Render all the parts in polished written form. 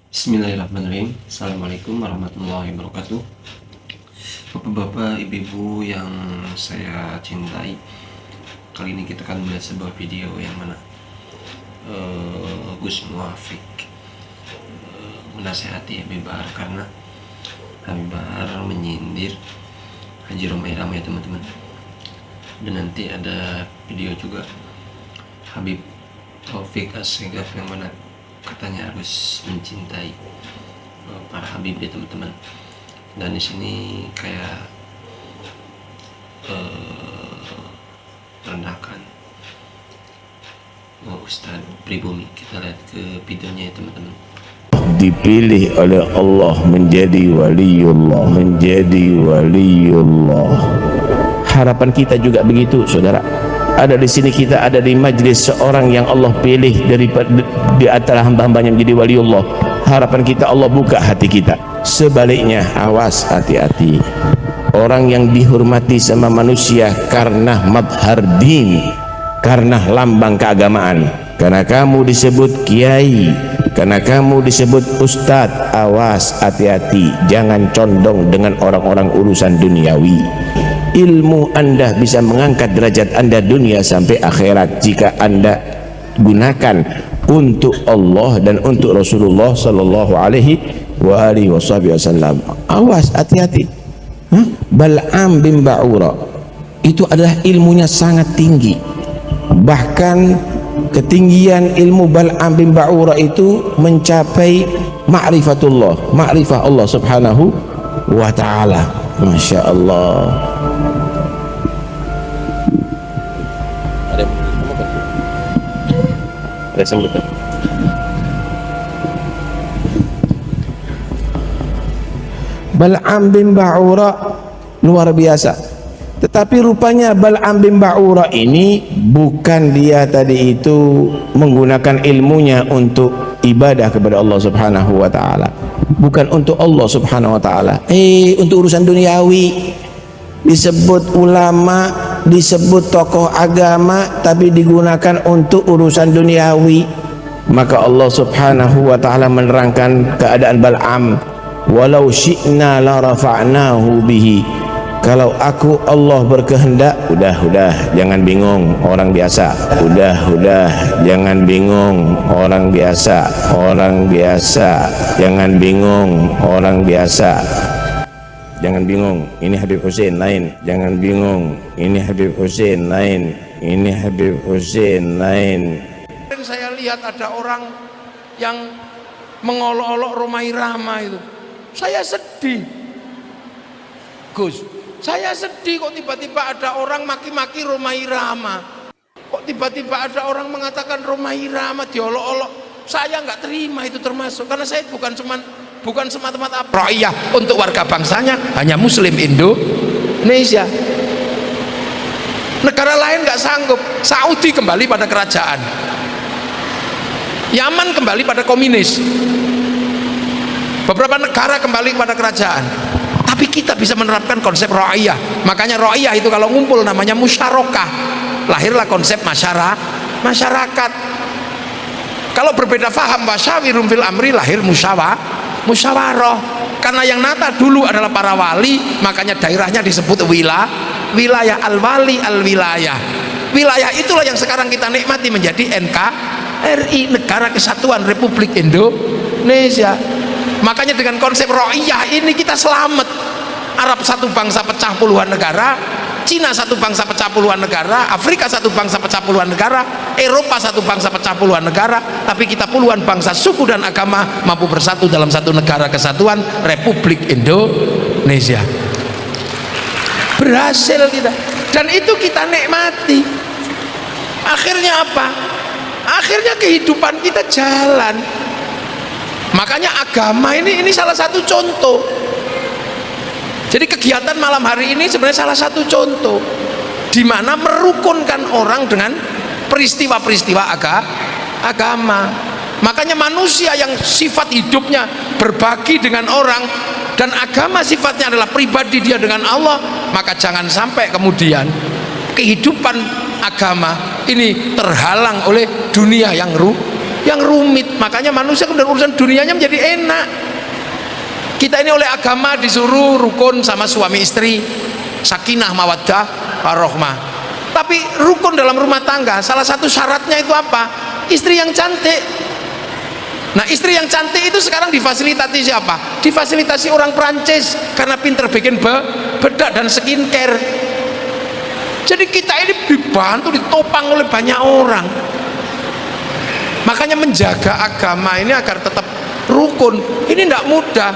Bismillahirrahmanirrahim. Assalamualaikum warahmatullahi wabarakatuh. Bapak-bapak, ibu-ibu yang saya cintai, kali ini kita akan melihat sebuah video yang mana Gus Muafik menasehati Habib Bahar karena Habib Bahar menyindir Haji Romai Rama, ya teman-teman. Dan nanti ada video juga Habib Taufik Assegaf yang mana katanya harus mencintai para Habib, ya teman-teman. Dan di sini kayak merendahkan Ustadz Pribumi. Kita lihat ke videonya, ya teman-teman. Dipilih oleh Allah menjadi waliullah. Harapan kita juga begitu, saudara. Ada di sini, kita ada di majlis seorang yang Allah pilih daripada di antara hamba-hambanya menjadi waliullah. Harapan kita Allah buka hati kita. Sebaliknya, awas, hati-hati. Orang yang dihormati sama manusia karena madhar din, karena lambang keagamaan, karena kamu disebut kiai, karena kamu disebut ustadz, awas, hati-hati. Jangan condong dengan orang-orang urusan duniawi. Ilmu Anda bisa mengangkat derajat Anda dunia sampai akhirat jika Anda gunakan untuk Allah dan untuk Rasulullah sallallahu alaihi wasallam. Awas, hati-hati. Bal'am bin Ba'ura itu adalah ilmunya sangat tinggi. Bahkan ketinggian ilmu Bal'am bin Ba'ura itu mencapai ma'rifatullah, ma'rifah Allah subhanahu wa ta'ala. Masya Allah. Ada sambutan. Bal'am bin Ba'ura luar biasa. Tetapi rupanya Bal'am bin Ba'ura ini bukan dia tadi itu menggunakan ilmunya untuk ibadah kepada Allah subhanahu wa ta'ala, bukan untuk Allah subhanahu wa ta'ala, untuk urusan duniawi. Disebut ulama, disebut tokoh agama, tapi digunakan untuk urusan duniawi. Maka Allah subhanahu wa ta'ala menerangkan keadaan Bal'am, walau syi'na la rafa'nahu bihi. Kalau aku Allah berkehendak, udah jangan bingung orang biasa, udah jangan bingung orang biasa, jangan bingung orang biasa, jangan bingung ini Habib Hussein lain, jangan bingung ini Habib Hussein lain, ini Habib Hussein lain. Saya lihat ada orang yang mengolok-olok Romai Rama itu, saya sedih, Gus. Saya sedih kok tiba-tiba ada orang maki-maki Romai Rama. Kok tiba-tiba ada orang mengatakan Romai Rama diolok-olok. Saya nggak terima itu termasuk, karena saya bukan semata-mata rakyat untuk warga bangsanya, hanya Muslim Indonesia. Negara lain nggak sanggup. Saudi kembali pada kerajaan, Yaman kembali pada komunis, beberapa negara kembali pada kerajaan. Tapi kita bisa menerapkan konsep ra'iyah. Makanya ra'iyah itu kalau ngumpul namanya musyarakah. Lahirlah konsep masyarakat. Kalau berbeda faham, wasyawirum fil amri, lahir musyawarah. Karena yang nata dulu adalah para wali, makanya daerahnya disebut wilayah al-wali al-wilayah. Wilayah itulah yang sekarang kita nikmati menjadi NKRI, Negara Kesatuan Republik Indonesia. Makanya dengan konsep ra'iyah ini kita selamat. Arab satu bangsa pecah puluhan negara, Cina satu bangsa pecah puluhan negara, Afrika satu bangsa pecah puluhan negara, Eropa satu bangsa pecah puluhan negara, tapi kita puluhan bangsa, suku dan agama mampu bersatu dalam satu negara kesatuan Republik Indonesia. Berhasil kita, dan itu kita nikmati. Akhirnya apa? Akhirnya kehidupan kita jalan. Makanya agama ini salah satu contoh. Jadi kegiatan malam hari ini sebenarnya salah satu contoh di mana merukunkan orang dengan peristiwa-peristiwa agama. Makanya manusia yang sifat hidupnya berbagi dengan orang dan agama sifatnya adalah pribadi dia dengan Allah, maka jangan sampai kemudian kehidupan agama ini terhalang oleh dunia yang yang rumit. Makanya manusia kemudian urusan dunianya menjadi enak. Kita ini oleh agama disuruh rukun sama suami istri, sakinah mawaddah warahmah. Tapi rukun dalam rumah tangga salah satu syaratnya itu apa? Istri yang cantik. Nah, istri yang cantik itu sekarang difasilitasi siapa? Difasilitasi orang Prancis karena pinter bikin bedak dan skincare. Jadi kita ini dibantu, ditopang oleh banyak orang. Makanya menjaga agama ini agar tetap rukun ini tidak mudah.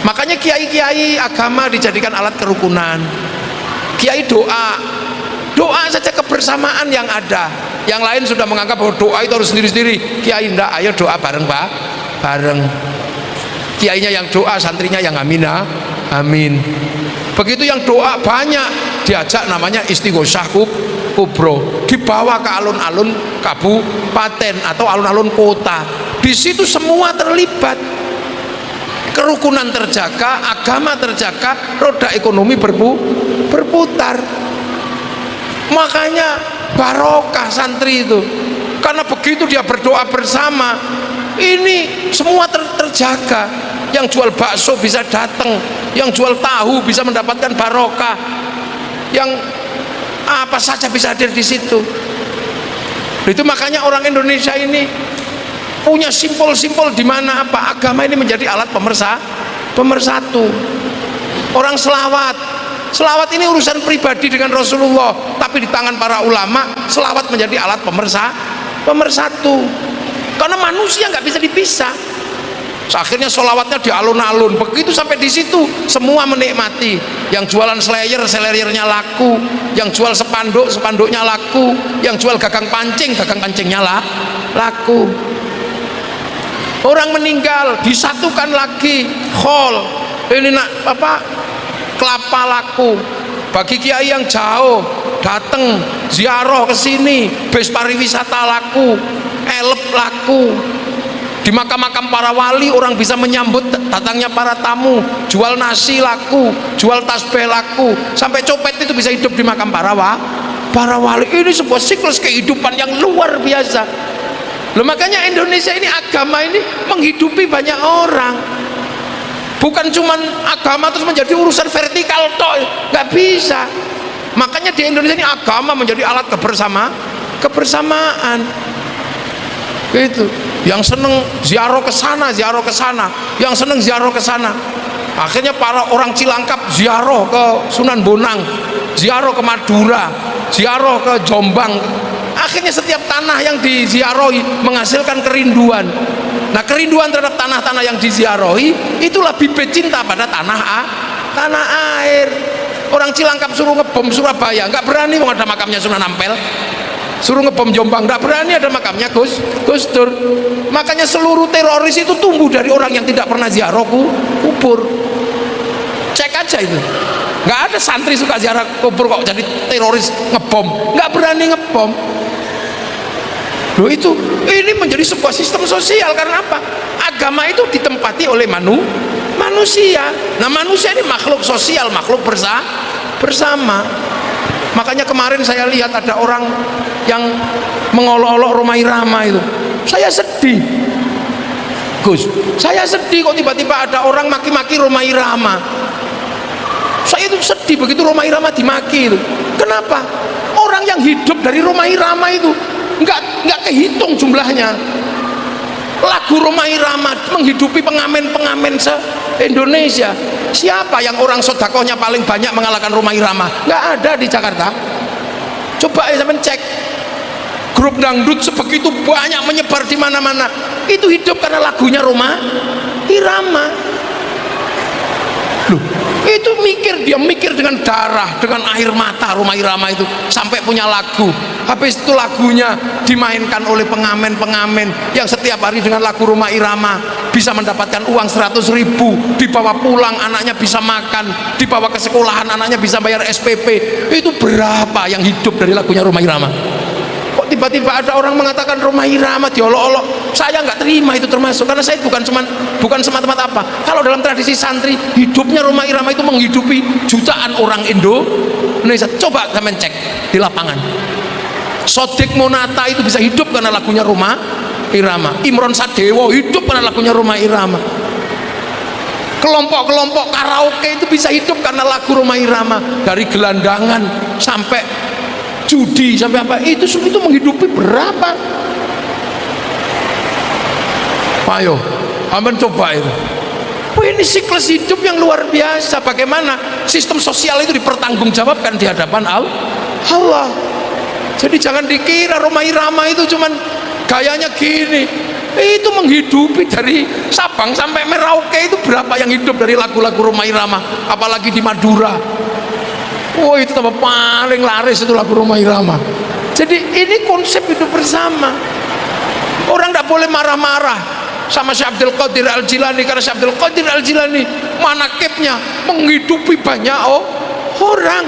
Makanya kiai-kiai agama dijadikan alat kerukunan. Kiai doa saja kebersamaan yang ada. Yang lain sudah menganggap bahwa doa itu harus sendiri-sendiri. Kiai enggak, ayo doa bareng Pak, bareng. Kiainya yang doa, santrinya yang amina, amin. Begitu yang doa banyak diajak namanya istighosah kubro, dibawa ke alun-alun kabupaten atau alun-alun kota. Di situ semua terlibat. Kerukunan terjaga, agama terjaga, roda ekonomi berputar. Makanya barokah santri itu, karena begitu dia berdoa bersama, ini semua terjaga. Yang jual bakso bisa datang, yang jual tahu bisa mendapatkan barokah, yang apa saja bisa hadir di situ. Itu makanya orang Indonesia ini punya simpul-simpul di mana apa agama ini menjadi alat pemersatu. Orang selawat ini urusan pribadi dengan Rasulullah, tapi di tangan para ulama selawat menjadi alat pemersatu. Karena manusia nggak bisa dipisah. Akhirnya sholawatnya di alun-alun. Begitu sampai di situ semua menikmati. Yang jualan selayernya laku, yang jual spanduknya laku, yang jual gagang pancingnya laku. Orang meninggal disatukan lagi, khol ini kelapa laku. Bagi kiai yang jauh datang ziarah ke sini, bis pariwisata laku, elep laku. Di makam-makam para wali orang bisa menyambut datangnya para tamu, jual nasi laku, jual tasbih laku, sampai copet itu bisa hidup di makam para wali. Ini sebuah siklus kehidupan yang luar biasa. Loh, makanya Indonesia ini agama ini menghidupi banyak orang. Bukan cuman agama terus menjadi urusan vertikal toh, nggak bisa. Makanya di Indonesia ini agama menjadi alat kebersamaan. Gitu. Yang seneng ziarah ke sana, yang seneng ziarah ke sana. Akhirnya para orang Cilangkap ziarah ke Sunan Bonang, ziarah ke Madura, ziarah ke Jombang. Akhirnya setiap tanah yang diziarahi menghasilkan kerinduan. Nah, kerinduan terhadap tanah-tanah yang diziarahi itulah bibit cinta pada tanah air. Orang Cilangkap suruh ngebom Surabaya, nggak berani mau ada makamnya Sunan Ampel. Suruh ngebom Jombang, nggak berani ada makamnya Gus Dur. Makanya seluruh teroris itu tumbuh dari orang yang tidak pernah ziarah kubur. Cek aja itu, nggak ada santri suka ziarah kubur kok jadi teroris ngebom, nggak berani ngebom. Loh, ini menjadi sebuah sistem sosial. Karena apa? Agama itu ditempati oleh manusia. Nah, manusia ini makhluk sosial, makhluk bersama. Makanya kemarin saya lihat ada orang yang mengolok-olok Rhoma Irama itu. Saya sedih, Gus. Saya sedih kok tiba-tiba ada orang maki-maki Rhoma Irama. Saya itu sedih begitu Rhoma Irama dimaki itu. Kenapa? Orang yang hidup dari Rhoma Irama itu nggak kehitung jumlahnya. Lagu Rhoma Irama menghidupi pengamen-pengamen se-Indonesia. Siapa yang orang sodakohnya paling banyak mengalahkan Rhoma Irama? Nggak ada di Jakarta. Coba ya sampean cek, grup dangdut sebegitu banyak menyebar di mana-mana. Itu hidup karena lagunya Rhoma Irama. Loh, itu dia mikir dengan darah, dengan air mata Rhoma Irama itu sampai punya lagu. Habis itu lagunya dimainkan oleh pengamen-pengamen yang setiap hari dengan lagu Rhoma Irama bisa mendapatkan uang 100.000, dibawa pulang anaknya bisa makan, dibawa ke sekolahan anaknya bisa bayar SPP. Itu berapa yang hidup dari lagunya Rhoma Irama? Kok tiba-tiba ada orang mengatakan Rhoma Irama diolok-olok? Saya nggak terima itu termasuk, karena saya bukan semata-mata apa. Kalau dalam tradisi santri, hidupnya Rhoma Irama itu menghidupi jutaan orang Indonesia. Coba kalian cek di lapangan. Sodik Monata itu bisa hidup karena lagunya Roma Irama. Imron Sadewo hidup karena lagunya Roma Irama. Kelompok-kelompok karaoke itu bisa hidup karena lagu Roma Irama. Dari gelandangan sampai judi sampai apa, itu menghidupi berapa? Ayo, aman coba itu. Ini siklus hidup yang luar biasa. Bagaimana sistem sosial itu dipertanggungjawabkan di hadapan Allah. Jadi jangan dikira Roma Irama itu cuman gayanya gini. Itu menghidupi dari Sabang sampai Merauke, itu berapa yang hidup dari lagu-lagu Roma Irama, apalagi di Madura. Oh, itu tambah paling laris itu lagu Roma Irama. Jadi ini konsep hidup bersama. Orang tidak boleh marah-marah sama Syekh Abdul Qadir Al-Jilani, karena Syekh Abdul Qadir Al-Jilani manakibnya menghidupi banyak orang.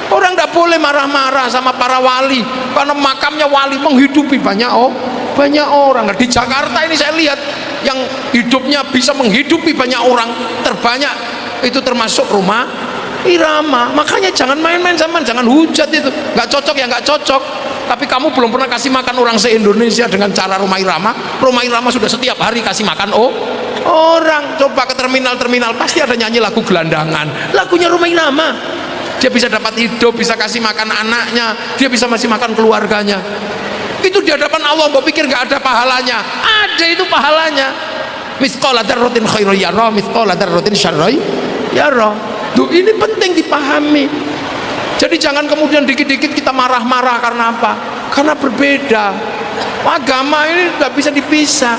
Orang tidak boleh marah-marah sama para wali, karena makamnya wali menghidupi banyak orang. Nah, di Jakarta ini saya lihat yang hidupnya bisa menghidupi banyak orang terbanyak itu termasuk Roma Irama. Makanya jangan main-main sama, jangan hujat itu. Nggak cocok ya nggak cocok. Tapi kamu belum pernah kasih makan orang se-Indonesia dengan cara Roma Irama. Roma Irama sudah setiap hari kasih makan orang. Coba ke terminal-terminal pasti ada nyanyi lagu gelandangan, lagunya Roma Irama. Dia bisa dapat hidup, bisa kasih makan anaknya, dia bisa masih makan keluarganya. Itu di hadapan Allah, mbok pikir nggak ada pahalanya? Ada itu pahalanya. Mithqala dzarratin khairan yara, mithqala dzarratin syarran yara. Tuh, ini penting dipahami. Jadi jangan kemudian dikit-dikit kita marah-marah karena apa? Karena berbeda. Agama ini nggak bisa dipisah.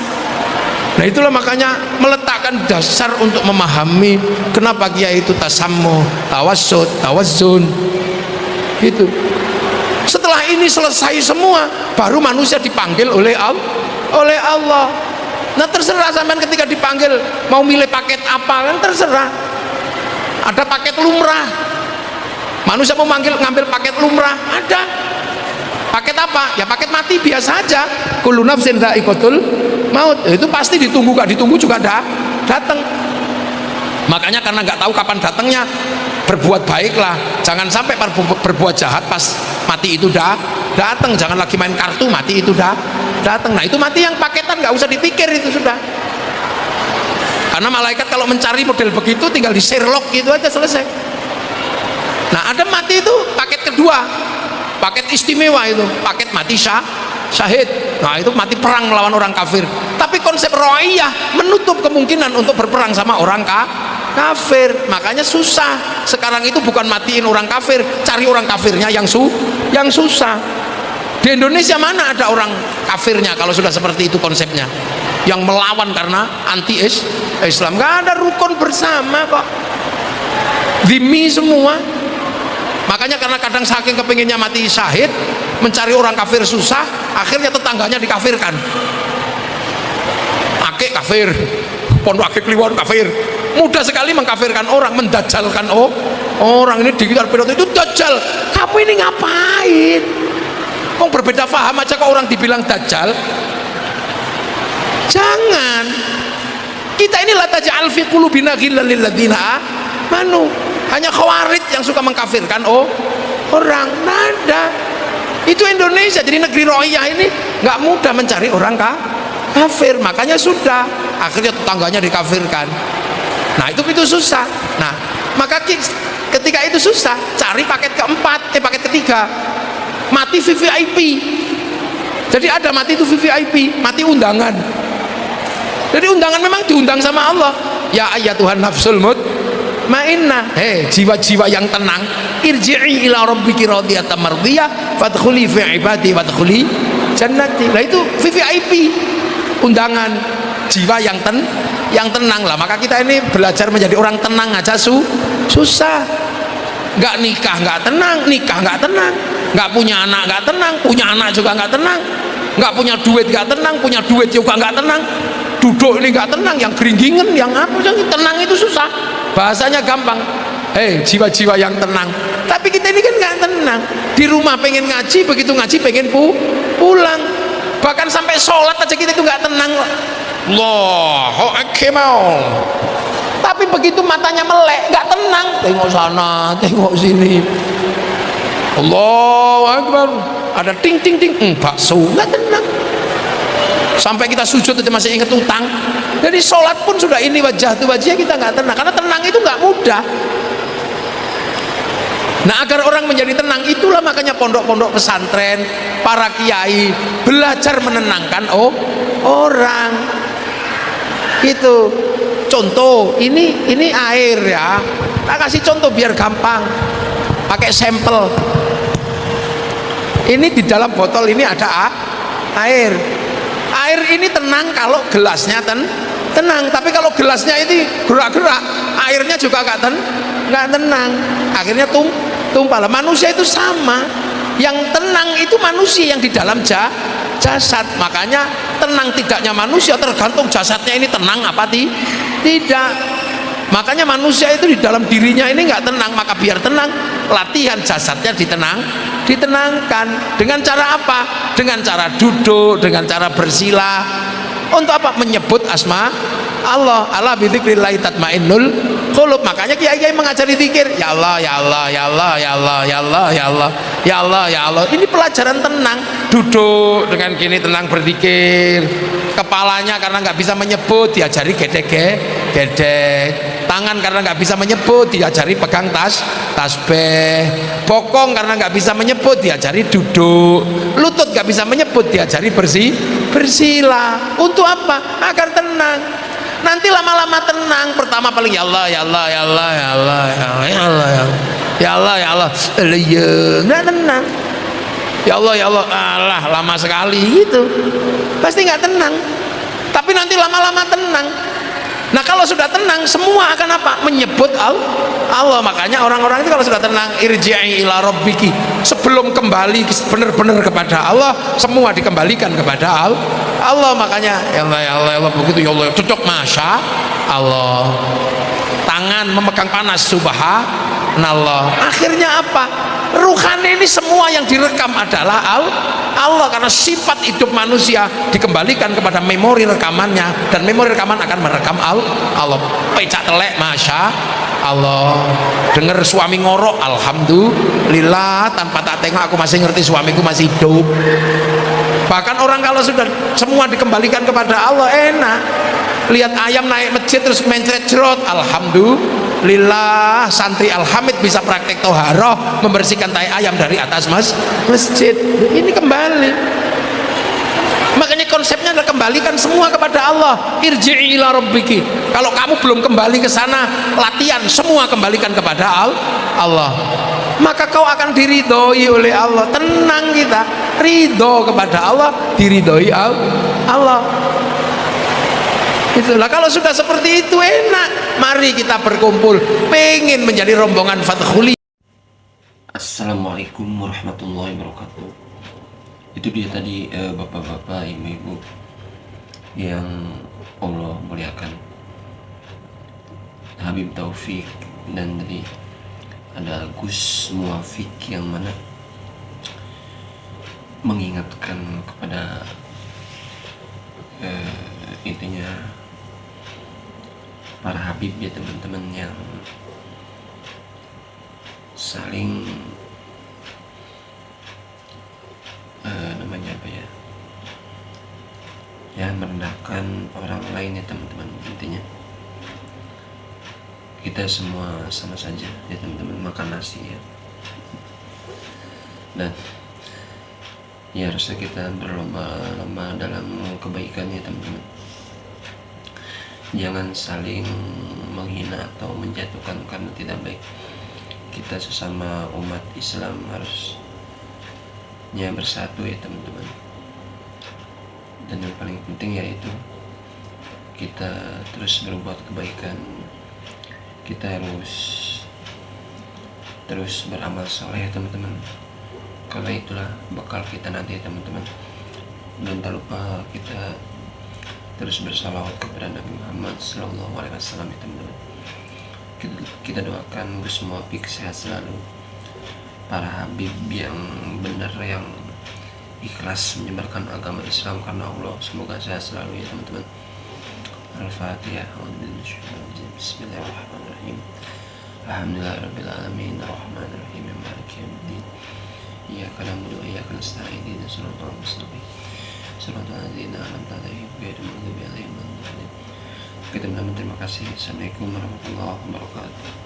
Nah, itulah makanya meletakkan dasar untuk memahami kenapa kiai itu tasammuh, tawassut, tawazzun. Gitu. Setelah ini selesai semua, baru manusia dipanggil oleh Allah. Nah, terserah sampean ketika dipanggil mau milih paket apa, kan terserah. Ada paket lumrah. Manusia mau ngambil paket lumrah, ada. Paket apa? Ya paket mati biasa aja. Kullu nafsin dha'iqatul maut. Itu pasti ditunggu, gak ditunggu juga datang. Makanya karena nggak tahu kapan datangnya, berbuat baiklah. Jangan sampai berbuat jahat pas mati itu datang. Jangan lagi main kartu, mati itu datang. Nah, itu mati yang paketan, nggak usah dipikir, itu sudah. Karena malaikat kalau mencari model begitu tinggal di Sherlock gitu aja, selesai. Nah, ada mati itu paket kedua, paket istimewa itu, paket mati syahid. Nah, itu mati perang melawan orang kafir. Tapi konsep ro'iyah menutup kemungkinan untuk berperang sama orang kafir. Makanya susah. Sekarang itu bukan matiin orang kafir, cari orang kafirnya yang susah. Di Indonesia mana ada orang kafirnya kalau sudah seperti itu konsepnya, yang melawan karena anti Islam. Nggak ada rukun bersama kok, dhimmi semua. Makanya karena kadang saking kepinginnya mati syahid, mencari orang kafir susah, akhirnya tetangganya dikafirkan. Akik kafir, pondok akik kliwon kafir. Mudah sekali mengkafirkan orang, mendajalkan orang. Ini digital pilot itu dajjal. Kamu ini ngapain? Kok berbeda paham aja kok orang dibilang dajjal? Jangan. Kita ini la taj'al fi qulubina ghillan lil ladzina amanu. Hanya khawarij yang suka mengkafirkan orang. Nada. Itu Indonesia, jadi negeri ro'iyah ini nggak mudah mencari orang kafir. Makanya sudah akhirnya tetangganya dikafirkan. Nah, itu susah. Nah, maka ketika itu susah, cari paket keempat, paket ketiga, mati VVIP. Jadi ada mati itu VVIP, mati undangan. Jadi undangan memang diundang sama Allah. Ya ayyatuhan nafsul mutmainnah, jiwa-jiwa yang tenang, irji'i ila rabbiki radiyatan mardiyah fadkhuli fi ibadi wadkhuli jannati. Nah, itu VVIP, undangan jiwa yang tenang lah. Maka kita ini belajar menjadi orang tenang aja susah. Nggak nikah nggak tenang, nikah nggak tenang, nggak punya anak nggak tenang, punya anak juga nggak tenang, nggak punya duit nggak tenang, punya duit juga nggak tenang, duduk ini nggak tenang, yang geringgingen, yang apa, tenang itu susah. Bahasanya gampang, jiwa-jiwa yang tenang. Tapi kita ini kan nggak tenang. Di rumah pengen ngaji, begitu ngaji pengen pulang. Bahkan sampai sholat aja kita itu nggak tenang. Allahu Akbar. Tapi begitu matanya melek, nggak tenang. Tengok sana, tengok sini. Allahu Akbar. ada ting ting ting, bakso nggak tenang. Sampai kita sujud aja masih ingat utang. Jadi sholat pun sudah ini wajah kita nggak tenang, karena tenang itu nggak mudah. Nah, agar orang menjadi tenang, itulah makanya pondok-pondok pesantren, para kiai belajar menenangkan orang. Itu contoh, ini air ya. Tak kasih contoh biar gampang. Pakai sampel. Ini di dalam botol ini ada air. Air ini tenang kalau gelasnya tenang, tapi kalau gelasnya ini gerak-gerak, airnya juga nggak tenang. Akhirnya tumpah. Manusia itu sama, yang tenang itu manusia yang di dalam jasad. Makanya tenang tidaknya manusia tergantung jasadnya ini tenang apa tidak. Makanya manusia itu di dalam dirinya ini nggak tenang, maka biar tenang, latihan jasadnya ditenangkan. Dengan cara apa? Dengan cara duduk, dengan cara bersila. Untuk apa? Menyebut asma Allah. Ala bidzikrillah tatmainnul qulub. Makanya kiai-kiai mengajari zikir, ya Allah, ya Allah, ya Allah, ya Allah, ya Allah, ya Allah, ya Allah, ya Allah. Ini pelajaran tenang. Duduk dengan gini tenang berzikir. Kepalanya karena nggak bisa menyebut diajari gedek. Tangan karena nggak bisa menyebut diajari pegang tasbih. Bokong karena nggak bisa menyebut diajari duduk. Lutut nggak bisa menyebut diajari bersila. Untuk apa? Agar tenang. Nanti lama-lama tenang. Pertama paling ya Allah, ya Allah, ya Allah, ya Allah, ya Allah, ya Allah, ya Allah, ya Allah, nggak tenang. Ya Allah, ya Allah, alah lama sekali gitu. Pasti nggak tenang. Tapi nanti lama-lama tenang. Nah, kalau sudah tenang, semua akan apa? Menyebut Allah. Makanya orang-orang itu kalau sudah tenang, irji'i ila rabbiki, sebelum kembali benar-benar kepada Allah, semua dikembalikan kepada Allah. Makanya ya Allah, ya Allah, ya Allah, begitu ya Allah, cocok masya Allah. Tangan memegang panas, subhanallah. Akhirnya apa? Ruhani ini semua yang direkam adalah Allah, karena sifat hidup manusia dikembalikan kepada memori rekamannya, dan memori rekaman akan merekam Allah. Pecak telek masya Allah, dengar suami ngorok alhamdulillah, tanpa tak tengok aku masih ngerti suamiku masih hidup. Bahkan orang kalau sudah semua dikembalikan kepada Allah enak. Lihat ayam naik masjid terus mencret jerot, alhamdulillah. Santri alhamid bisa praktek toharoh, membersihkan tai ayam dari atas masjid. Ini kembali. Makanya konsepnya adalah kembalikan semua kepada Allah. Irji'i ila rabbiki. Kalau kamu belum kembali ke sana, latihan semua kembalikan kepada Allah. Maka kau akan diridhoi oleh Allah. Tenang kita, ridho kepada Allah, diridhoi Allah. Itulah, kalau sudah seperti itu enak. Mari kita berkumpul, pengen menjadi rombongan Fathuli. Assalamualaikum warahmatullahi wabarakatuh. Itu dia tadi bapak-bapak, ibu-ibu yang Allah muliakan, Habib Taufik, dan tadi ada Gus Muafik yang mana mengingatkan kepada intinya para Habib ya teman-teman, yang saling namanya apa ya, merendahkan orang lain ya teman-teman. Intinya kita semua sama saja ya teman-teman, makan nasi ya, dan ya harusnya kita berlomba-lomba dalam kebaikan ya teman-teman. Jangan saling menghina atau menjatuhkan karena tidak baik. Kita sesama umat Islam harusnya bersatu ya teman-teman. Dan yang paling penting yaitu kita terus berbuat kebaikan. Kita harus terus beramal soleh ya teman-teman, karena itulah bekal kita nanti ya teman-teman. Dan tak lupa kita terus bersalawat kepada Nabi Muhammad SAW ya teman-teman. Kita doakan semua sehat selalu, para Habib yang benar, yang ikhlas menyebarkan agama Islam karena Allah, semoga sehat selalu ya teman-teman. Al-Fatihah. Bismillahirrahmanirrahim. Alhamdulillahirabbil alamin, arrahmanirrahim, maliki yaumiddin. Iyyaka na'budu wa iyyaka nasta'in ihdinas siratal mustaqim siratal ladzina an'amta 'alaihim ghairil maghdubi 'alaihim waladdallin. Oke teman-teman, terima kasih. Assalamualaikum warahmatullahi wabarakatuh.